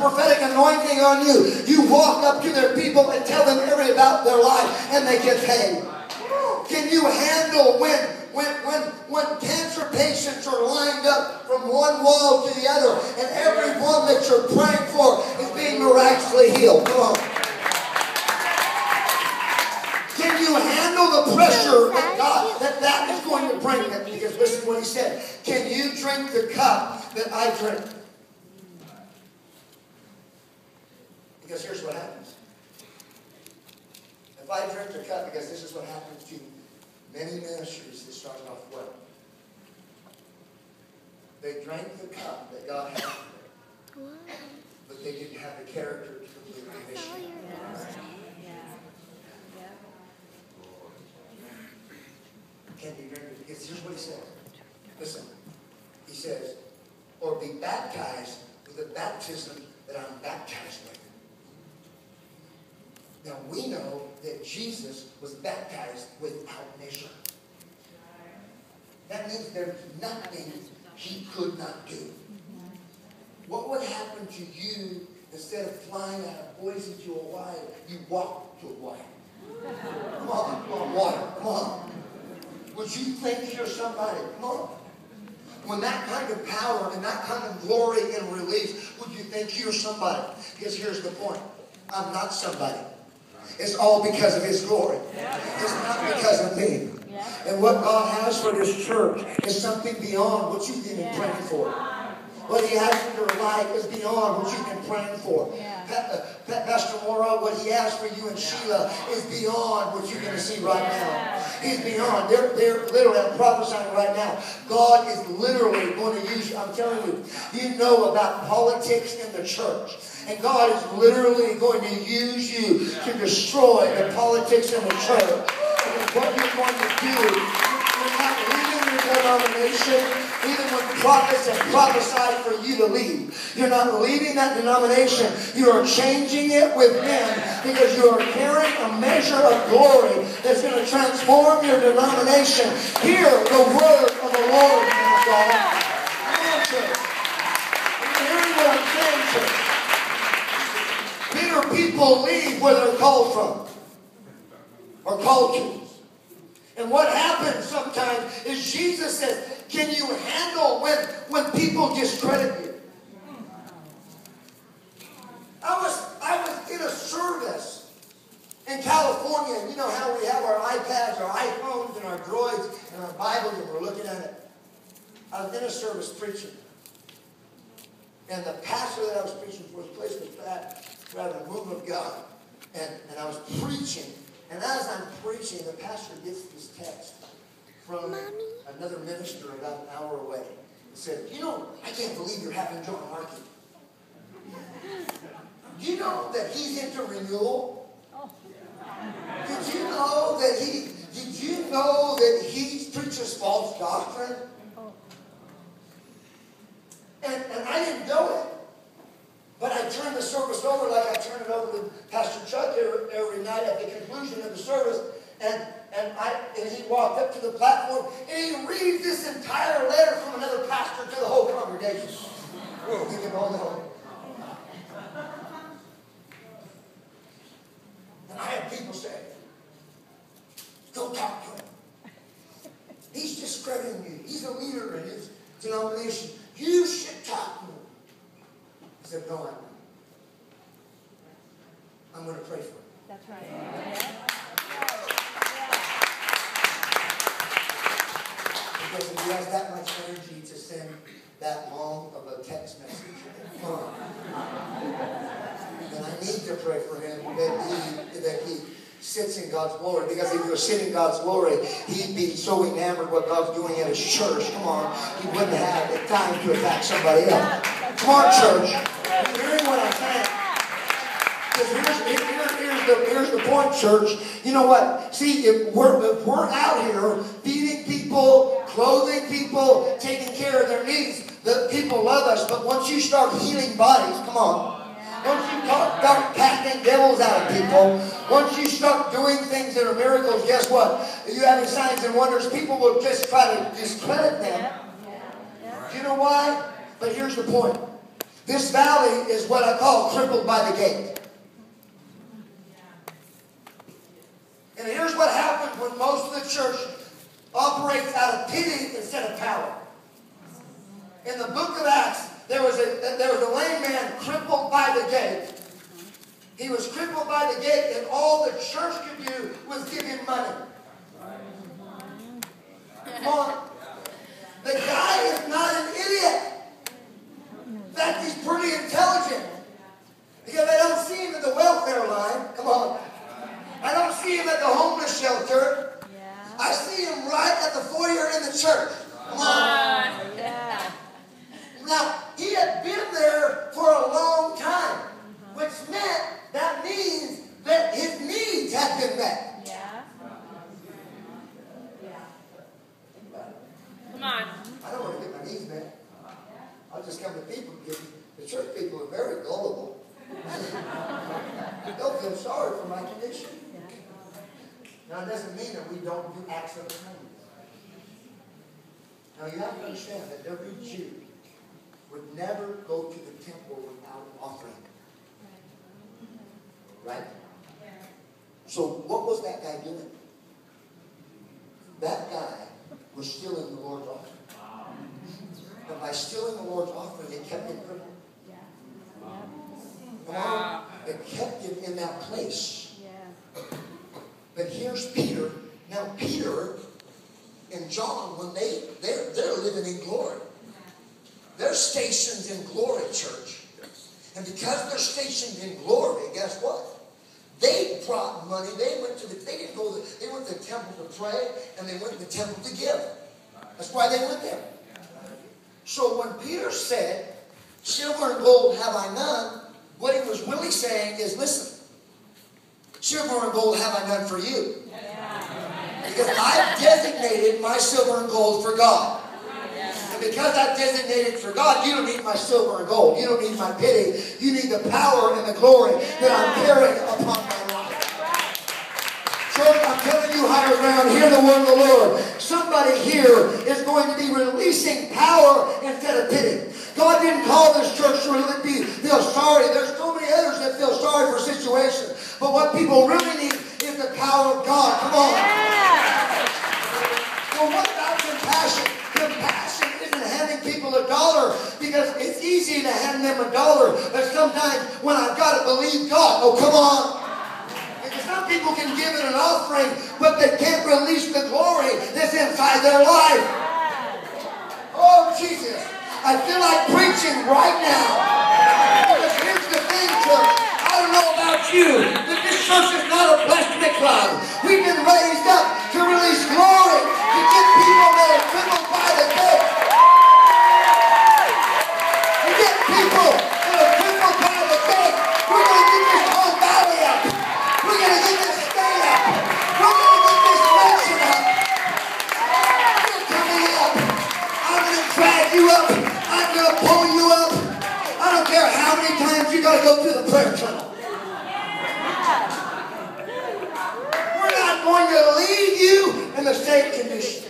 prophetic anointing on you. You walk up to their people and tell them everything about their life, and they get saved. Can you handle when cancer patients are lined up from one wall to the other, and every one that you're praying for is being miraculously healed? Come on. Can you handle the pressure that is going to bring them? Because listen to what he said. Can you drink the cup that I drink? Because here's what happens. If I drink the cup, because this is what happens to many ministries that started off well. They drank the cup that God had for them, but they didn't have the character to complete the mission. Can you drink it? Because here's what he says. Listen. He says, or be baptized with the baptism that I'm baptized with. Now we know that Jesus was baptized without measure. That means there's nothing he could not do. What would happen to you instead of flying out of Boise to Hawaii, you walk to Hawaii? Come on, water, come on. Would you think you're somebody? Come on. When that kind of power and that kind of glory and release, would you think you're somebody? Because here's the point. I'm not somebody. It's all because of his glory. It's not because of me. And what God has for this church is something beyond what you've been praying for. What he has for your life is beyond what you've been praying for. Pastor Mora, what he has for you and Sheila is beyond what you're going to see right now. He's beyond. They're literally, I'm prophesying right now. God is literally going to use you. I'm telling you, you know about politics in the church. And God is literally going to use you to destroy the politics in the church. And what you're going to do, you're not leaving your denomination. Even when prophets have prophesied for you to leave, you're not leaving that denomination. You are changing it with them because you are carrying a measure of glory that's going to transform your denomination. Hear the word of the Lord, man of God. Come on, church. You're hearing what I'm saying, church. Peter, people leave where they're called from or called to. And what happens sometimes is Jesus says, can you handle when people discredit you? I was in a service in California, and you know how we have our iPads, our iPhones, and our droids, and our Bibles, and we're looking at it. I was in a service preaching. And the pastor that I was preaching for, his place was fat, rather than move of God. And I was preaching. And as I'm preaching, the pastor gets this text from another minister about an hour away. He said, you know, I can't believe you're having John Harke. Do you know that he's into renewal? Did you know that he preaches false doctrine? And I didn't know it. But I turned the service over like I turn it over to Pastor Chuck every night at the conclusion of the service. And he walked up to the platform and he reads this entire letter from another pastor to the whole congregation. Give him all the hope. And I had people say, go talk to him. He's discrediting you. He's a leader in his denomination. You should talk to him. I said, no, I'm going to pray for him. That's right. Because if he has that much energy to send that long of a text message, then I need to pray for him that he sits in God's glory. Because if he was sitting in God's glory, he'd be so enamored what God's doing at his church. Come on. He wouldn't have the time to attack somebody else. Come on, church. You're hearing what I'm saying? Here's the point, church. You know what? See, if we're out here feeding people, clothing people, taking care of their needs, the people love us. But once you start healing bodies, come on. Once you start casting devils out of people, once you start doing things that are miracles, guess what? You having signs and wonders, people will just try to discredit them. Do you know why? But here's the point. This valley is what I call crippled by the gate. And here's what happens when most of the church operates out of pity instead of power. In the book of Acts, there was a lame man crippled by the gate. He was crippled by the gate, and all the church could do was give him money. Come on. The guy is not an idiot. In fact, he's pretty intelligent. Because I don't see him at the welfare line. Come on. I don't see him at the homeless shelter. I see him right at the foyer in the church. Come on. Now, he had been there for a long time, which meant that means that his needs had been met. Come on. I don't want to get my needs met. I'll just come to people because the church people are very gullible. They'll feel sorry for my condition. Now, it doesn't mean that we don't do acts of kindness. Now, you have to understand that every Jew would never go to the temple without an offering. Right? So, what was that guy doing? That guy was stealing the Lord's offering. And by stealing the Lord's offering, it kept him crippled. It kept him in that place. But here's Peter. Now Peter and John, when they're living in glory. They're stationed in glory, church. And because they're stationed in glory, guess what? They brought money. They went to the temple to pray, and they went to the temple to give. That's why they went there. So when Peter said, "Silver and gold have I none," what he was really saying is, listen, silver and gold have I none for you. Because I've designated my silver and gold for God. And because I've designated for God, you don't need my silver and gold. You don't need my pity. You need the power and the glory that I'm carrying upon my life. Church, I'm telling you, higher ground, hear the word of the Lord. Somebody here is going to be releasing power instead of pity. God didn't call this church to really feel sorry. There's so many others that feel sorry for situations. But what people really need is the power of God. Come on. Well, what about compassion? Compassion isn't handing people $1 because it's easy to hand them $1. But sometimes when I've got to believe God, oh, come on. Because some people can give it an offering, but they can't release the glory that's inside their life. Oh, Jesus. I feel like preaching right now. Because here's the thing, church. I don't know about you, but this church is not a plastic club. We've been raised up to release glory, to get people that are crippled by the gate. To get people that are crippled by the gate. We're going to get this whole valley up. We're going to get this state up. We're going to get this nation up. You're coming up. I'm going to drag you up. I'm going to pull you up. I don't care how many times you got to go through the prayer tunnel. We're not going to leave you in the same condition.